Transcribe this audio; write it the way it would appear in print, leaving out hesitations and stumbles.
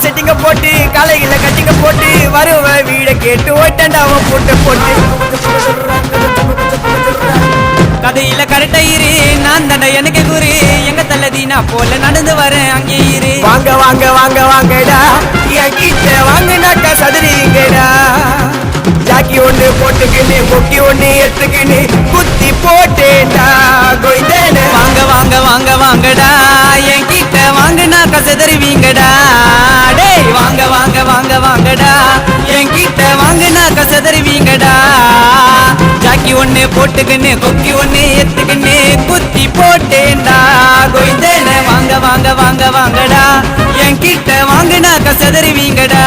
செட்டிங்க போட்டு காலையில கட்டிங்க போட்டு வருவ வீட கேட்டு ஓட்டண்டாவ போட்டு போட்டு கதையில கரெக்டா இரு நான் தண்ட எனக்கு குரு எங்க தள்ளதீனா போல நடந்து வரேன் அங்கே இரு வாங்க வாங்க வாங்க வாங்கடா என் கிட்ட வாங்கினாக்கா சதுரீங்கடா ஜாக்கி ஒண்ணு போட்டுக்கின்னு கொக்கி ஒண்ணு எடுத்துக்கின்னு குத்தி போட்டேன்டா கொய்தேனே வாங்க வாங்க வாங்க வாங்கடா என் கிட்ட வாங்கினாக்கா சதுருவீங்கடா டேய் வாங்க வாங்க வாங்க வாங்கடா என் கிட்ட வாங்கினாக்கா சதுருவீங்கடா ஜாக்கி ஒண்ணு போட்டுக்கின்னு கொக்கி ஒண்ணு எடுத்துக்கின்னு குத்தி போட்டேன்டா கொய்தேனே வாங்க வாங்க வாங்க வாங்கடா என் கிட்ட வாங்கினாக்கா சதுருவீங்கடா